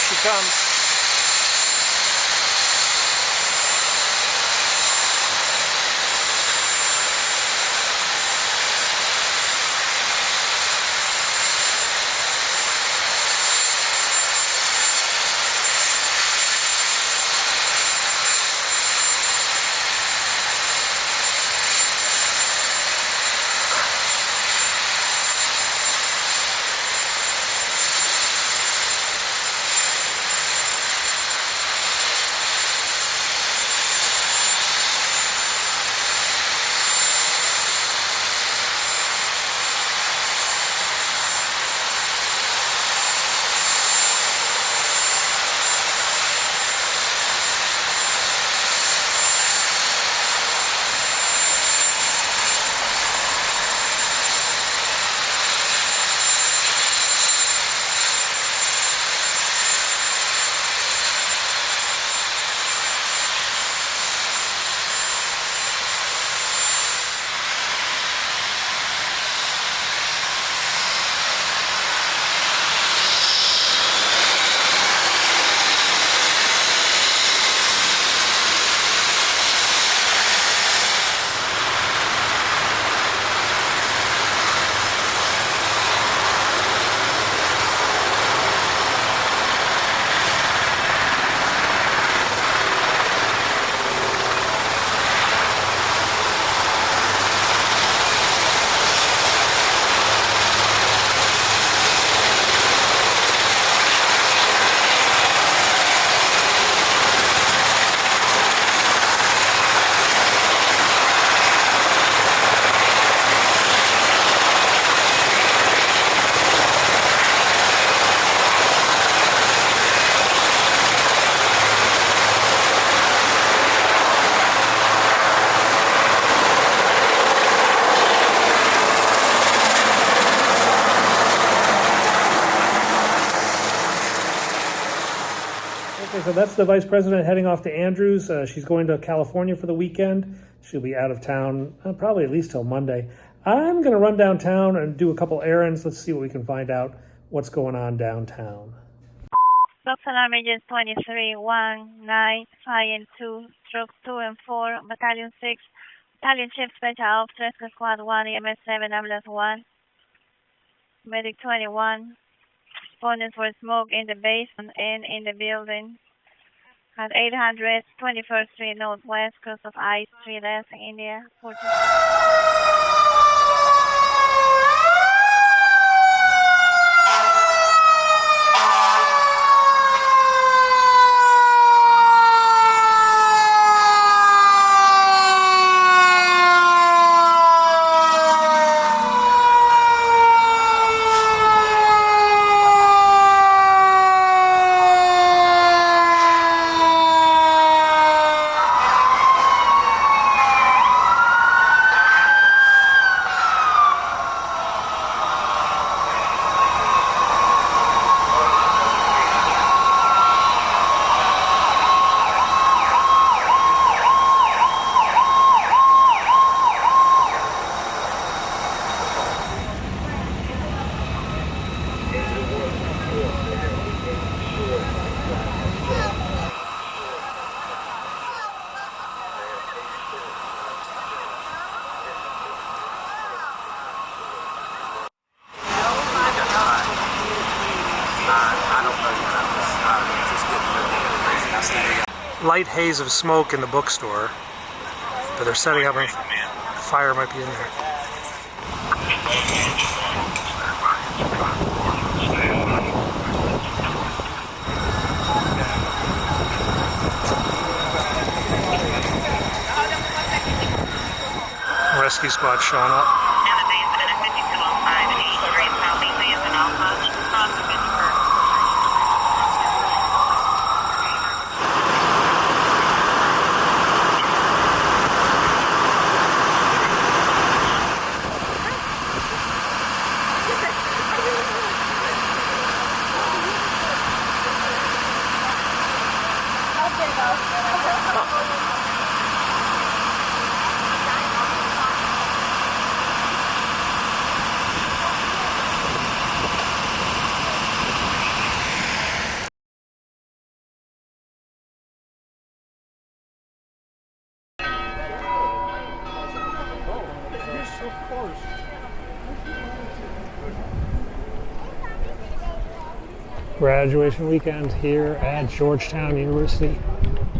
She comes. So that's the vice president heading off to Andrews. She's going to California for the weekend. She'll be out of town probably at least till Monday. I'm going to run downtown and do a couple errands. Let's see what we can find out what's going on downtown. Alarm Agents 23, 1, 9, 5 and 2, Troops 2 and 4, Battalion 6, Battalion Chief Special Ops, Rescue Squad 1, EMS 7, Ambulance 1, Medic 21. Respondents for smoke in the basement and in the building. At 800 21st Street Northwest, coast of I Street, India. 14. Light haze of smoke in the bookstore, but they're setting up a fire might be in there. Rescue squad showing up. Graduation weekend here at Georgetown University.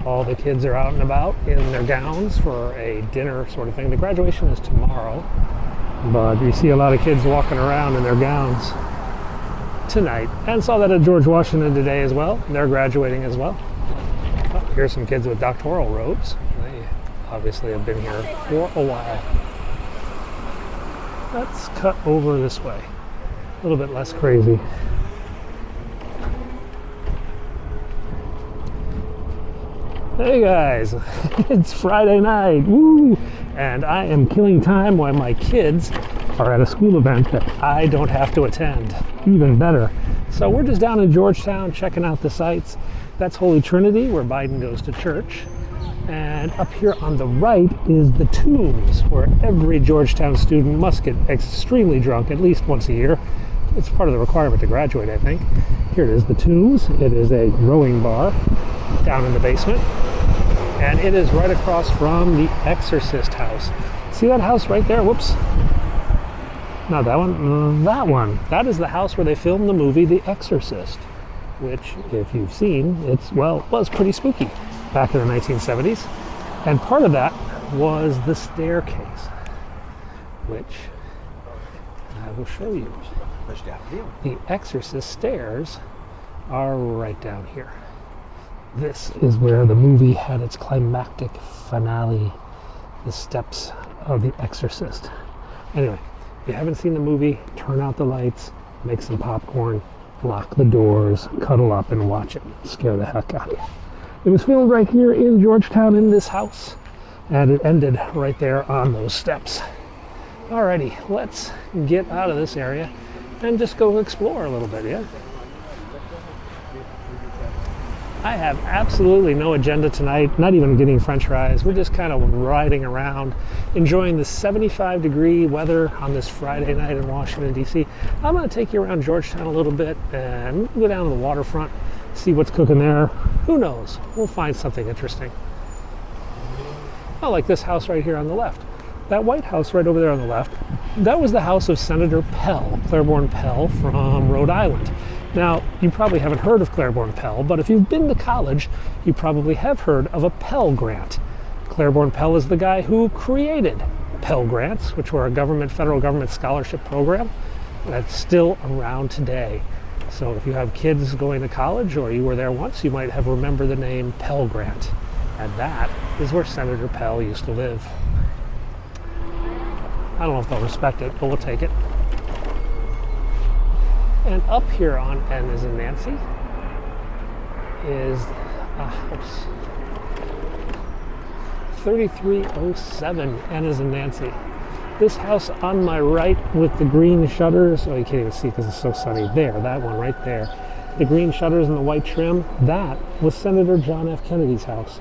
All the kids are out and about in their gowns for a dinner sort of thing. The graduation is tomorrow, but you see a lot of kids walking around in their gowns tonight. And saw that at George Washington today as well. They're graduating as well. Oh, here's some kids with doctoral robes. They obviously have been here for a while. Let's cut over this way. A little bit less crazy. Hey guys, it's Friday night, woo! And I am killing time while my kids are at a school event that I don't have to attend. Even better. So we're just down in Georgetown checking out the sights. That's Holy Trinity, where Biden goes to church. And up here on the right is the Tombs, where every Georgetown student must get extremely drunk at least once a year. It's part of the requirement to graduate, I think. Here it is, the Tombs. It is a rowing bar down in the basement. And it is right across from the Exorcist house. See that house right there? Whoops. Not that one. That one. That is the house where they filmed the movie The Exorcist, which, if you've seen, was pretty spooky back in the 1970s. And part of that was the staircase, which I will show you. The Exorcist stairs are right down here. This is where the movie had its climactic finale, the steps of The Exorcist. Anyway, if you haven't seen the movie, turn out the lights, make some popcorn, lock the doors, cuddle up and watch it. Scare the heck out of you. It was filmed right here in Georgetown in this house, and it ended right there on those steps. Alrighty, let's get out of this area and just go explore a little bit, yeah? I have absolutely no agenda tonight, not even getting french fries. We're just kind of riding around, enjoying the 75-degree weather on this Friday night in Washington, D.C. I'm going to take you around Georgetown a little bit and go down to the waterfront, see what's cooking there. Who knows? We'll find something interesting. Oh, like this house right here on the left. That White House right over there on the left, that was the house of Senator Pell, Claiborne Pell from Rhode Island. Now, you probably haven't heard of Claiborne Pell, but if you've been to college, you probably have heard of a Pell Grant. Claiborne Pell is the guy who created Pell Grants, which were a federal government scholarship program that's still around today. So if you have kids going to college or you were there once, you might have remembered the name Pell Grant. And that is where Senator Pell used to live. I don't know if they'll respect it, but we'll take it. And up here on N as in Nancy is a house. 3307 N as in Nancy. This house on my right with the green shutters, oh, you can't even see because it's so sunny. There, that one right there. The green shutters and the white trim, that was Senator John F. Kennedy's house.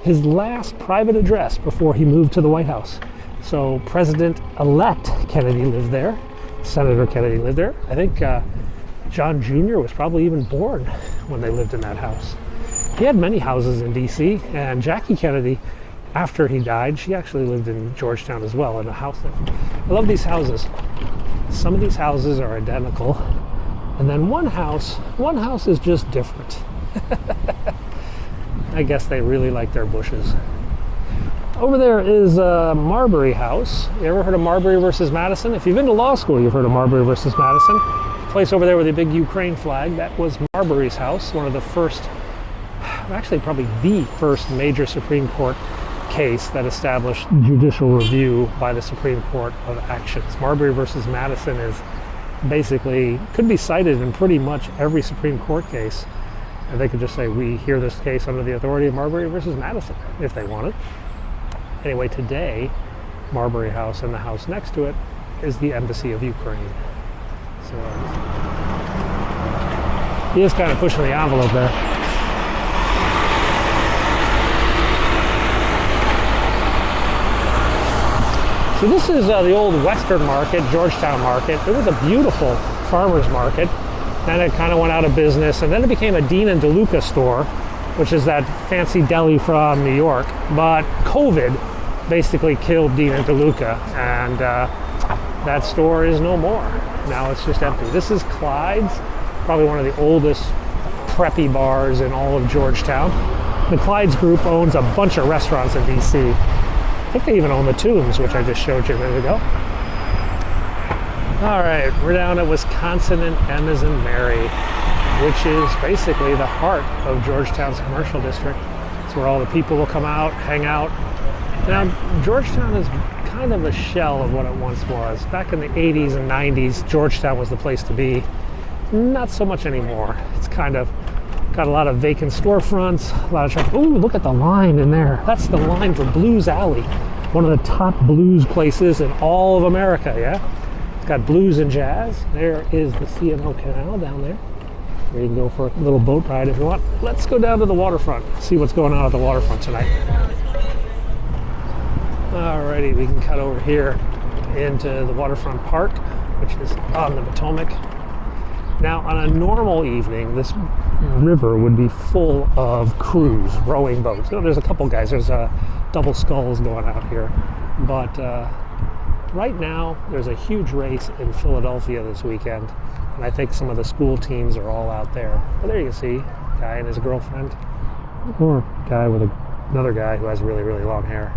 His last private address before he moved to the White House. So President-elect Kennedy lived there. Senator Kennedy lived there. I think John Jr. was probably even born when they lived in that house. He had many houses in D.C., and Jackie Kennedy, after he died, she actually lived in Georgetown as well, in a house there. I love these houses. Some of these houses are identical, and then one house is just different. I guess they really like their bushes. Over there is Marbury House. You ever heard of Marbury versus Madison? If you've been to law school, you've heard of Marbury versus Madison. The place over there with the big Ukraine flag, that was Marbury's house, one of the first, actually probably the first major Supreme Court case that established judicial review by the Supreme Court of actions. Marbury versus Madison is basically, could be cited in pretty much every Supreme Court case. And they could just say, we hear this case under the authority of Marbury versus Madison, if they wanted. Anyway, today, Marbury House and the house next to it is the Embassy of Ukraine. So he is kind of pushing the envelope there. So this is the old Western Market, Georgetown Market. It was a beautiful farmer's market. Then it kind of went out of business, and then it became a Dean and DeLuca store, which is that fancy deli from New York. But COVID basically killed Dean and DeLuca, and that store is no more. Now it's just empty. This is Clyde's probably one of the oldest preppy bars in all of Georgetown. The Clyde's group owns a bunch of restaurants in DC. I think they even own the Tombs, which I just showed you a minute ago. All right, we're down at Wisconsin and Emma's and Mary, which is basically the heart of Georgetown's commercial district. It's where all the people will come out, hang out. Now, Georgetown is kind of a shell of what it once was. Back in the 80s and 90s, Georgetown was the place to be. Not so much anymore. It's kind of got a lot of vacant storefronts, a lot of traffic. Ooh, look at the line in there. That's the line for Blues Alley, one of the top blues places in all of America, yeah? It's got blues and jazz. There is the Kayano Canal down there, where you can go for a little boat ride if you want. Let's go down to the waterfront, see what's going on at the waterfront tonight. Alrighty, we can cut over here into the waterfront park, which is on the Potomac. Now, on a normal evening, this river would be full of crews, rowing boats. You know, there's a couple guys, there's double sculls going out here. But right now, there's a huge race in Philadelphia this weekend. And I think some of the school teams are all out there. Well, there you can see a guy and his girlfriend. Or a guy with another guy who has really, really long hair.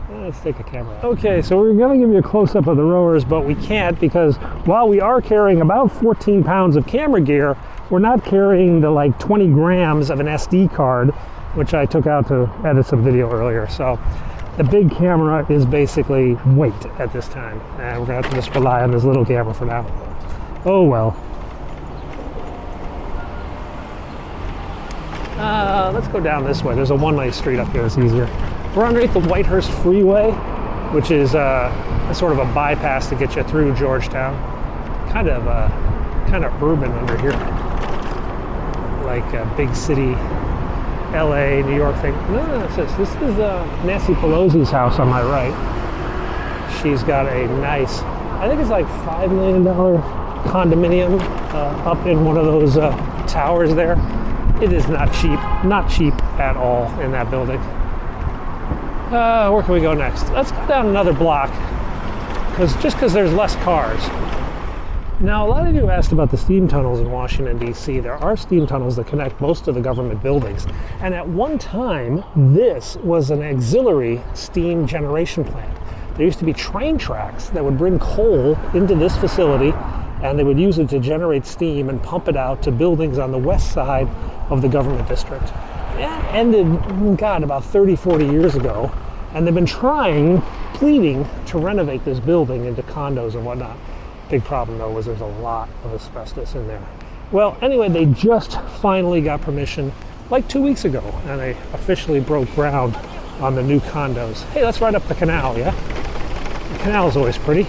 Let's take a camera. Okay, so we're going to give you a close-up of the rowers, but we can't because while we are carrying about 14 pounds of camera gear, we're not carrying the like 20 grams of an SD card, which I took out to edit some video earlier. So the big camera is basically weight at this time, and we're going to have to just rely on this little camera for now. Oh well. Let's go down this way. There's a one-way street up here that's easier. We're underneath the Whitehurst Freeway, which is a sort of a bypass to get you through Georgetown. Kind of urban under here, like a big city, LA, New York thing. No, this is Nancy Pelosi's house on my right. She's got a nice, I think it's like $5 million condominium up in one of those towers there. It is not cheap at all in that building. Where can we go next? Let's go down another block, because there's less cars. Now, a lot of you asked about the steam tunnels in Washington, D.C. There are steam tunnels that connect most of the government buildings. And at one time, this was an auxiliary steam generation plant. There used to be train tracks that would bring coal into this facility, and they would use it to generate steam and pump it out to buildings on the west side of the government district. That ended, God, about 30, 40 years ago, and they've been pleading to renovate this building into condos and whatnot. Big problem, though, was there's a lot of asbestos in there. Well, anyway, they just finally got permission like 2 weeks ago, and they officially broke ground on the new condos. Hey, let's ride up the canal, yeah? The canal is always pretty.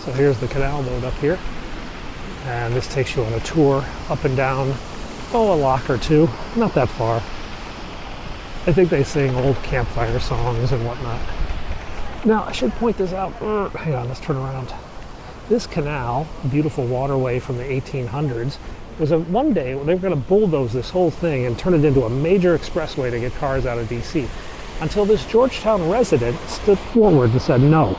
So here's the canal boat up here, and this takes you on a tour up and down, a lock or two, not that far. I think they sing old campfire songs and whatnot. Now, I should point this out. Hang on, let's turn around. This canal, a beautiful waterway from the 1800s, was one day they were going to bulldoze this whole thing and turn it into a major expressway to get cars out of DC. Until this Georgetown resident stood forward and said, no,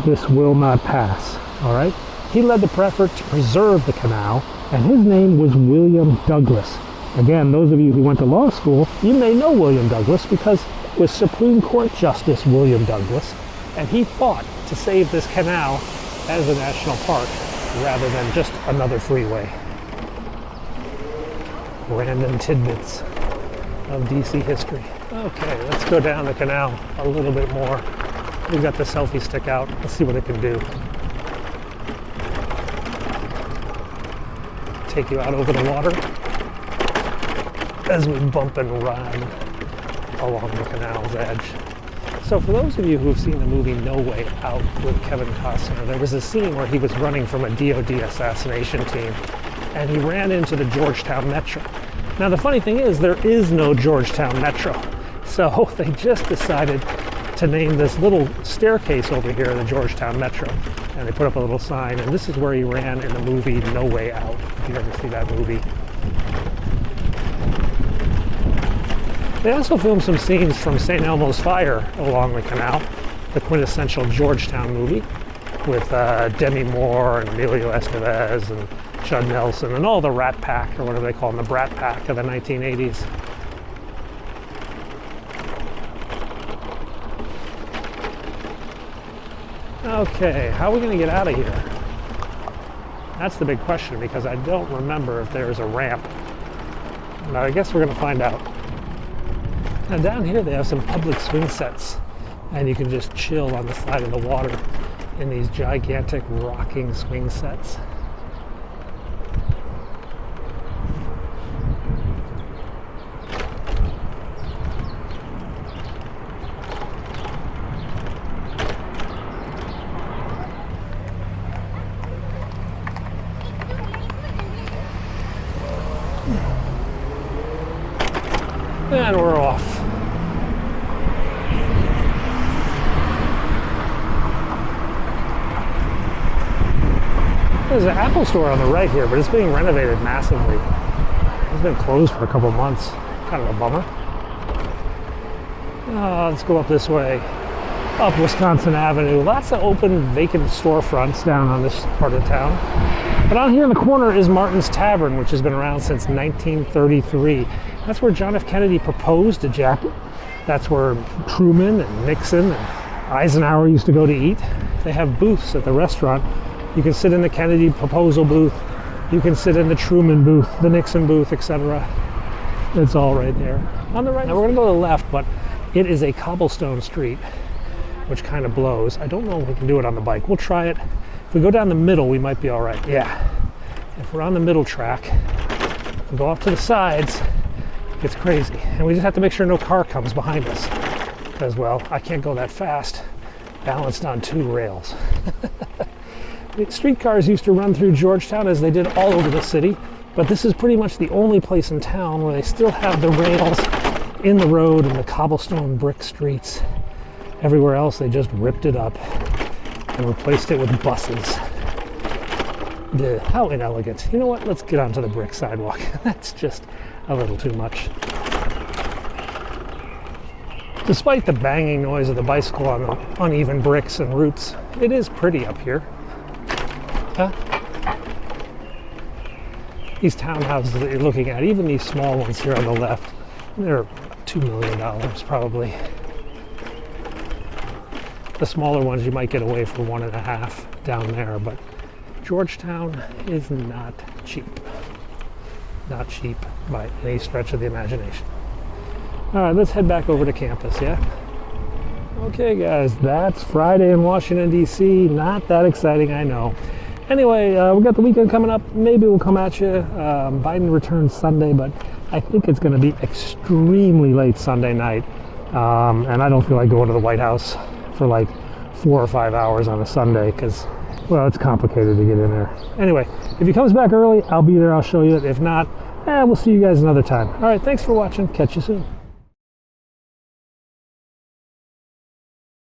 this will not pass. All right? He led the effort to preserve the canal, and his name was William Douglas. Again, those of you who went to law school, you may know William Douglas because it was Supreme Court Justice William Douglas, and he fought to save this canal as a national park rather than just another freeway. Random tidbits of DC history. Okay, let's go down the canal a little bit more. We've got the selfie stick out. Let's see what it can do. Take you out over the water as we bump and ride along the canal's edge. So for those of you who have seen the movie No Way Out with Kevin Costner, there was a scene where he was running from a DOD assassination team, and he ran into the Georgetown Metro. Now the funny thing is, there is no Georgetown Metro. So they just decided to name this little staircase over here the Georgetown Metro. And they put up a little sign, and this is where he ran in the movie No Way Out, if you ever see that movie. They also filmed some scenes from St. Elmo's Fire along the canal, the quintessential Georgetown movie, with Demi Moore and Emilio Estevez and Judd Nelson and all the Rat Pack, or whatever they call them, the Brat Pack of the 1980s. Okay, how are we going to get out of here? That's the big question, because I don't remember if there's a ramp. Now, I guess we're going to find out. Now, down here they have some public swing sets, and you can just chill on the side of the water in these gigantic rocking swing sets. And we're off. There's an Apple store on the right here, but it's being renovated massively. It's been closed for a couple months. Kind of a bummer. Let's go up this way. Up Wisconsin Avenue. Lots of open, vacant storefronts down on this part of town. But out here in the corner is Martin's Tavern, which has been around since 1933. That's where John F. Kennedy proposed to Jackie. That's where Truman and Nixon and Eisenhower used to go to eat. They have booths at the restaurant. You can sit in the Kennedy proposal booth. You can sit in the Truman booth, the Nixon booth, etc. It's all right there. On the right, now we're going to go to the left, but it is a cobblestone street, which kind of blows. I don't know if we can do it on the bike. We'll try it. If we go down the middle, we might be all right. Yeah. If we're on the middle track, if we go off to the sides, it gets crazy. And we just have to make sure no car comes behind us. Because, well, I can't go that fast, balanced on two rails. Streetcars used to run through Georgetown, as they did all over the city, but this is pretty much the only place in town where they still have the rails in the road and the cobblestone brick streets. Everywhere else, they just ripped it up and replaced it with buses. How inelegant. You know what? Let's get onto the brick sidewalk. That's just a little too much. Despite the banging noise of the bicycle on the uneven bricks and roots, it is pretty up here. Huh? These townhouses that you're looking at, even these small ones here on the left, they're $2 million probably. The smaller ones you might get away for 1.5 down there, but Georgetown is not cheap. Not cheap by any stretch of the imagination. All right, let's head back over to campus, yeah? Okay, guys, that's Friday in Washington, D.C. Not that exciting, I know. Anyway, we got the weekend coming up. Maybe we'll come at you. Biden returns Sunday, but I think it's going to be extremely late Sunday night. And I don't feel like going to the White House for like 4 or 5 hours on a Sunday because, well, it's complicated to get in there. Anyway, if he comes back early, I'll be there. I'll show you it. If not, we'll see you guys another time. All right, thanks for watching. Catch you soon.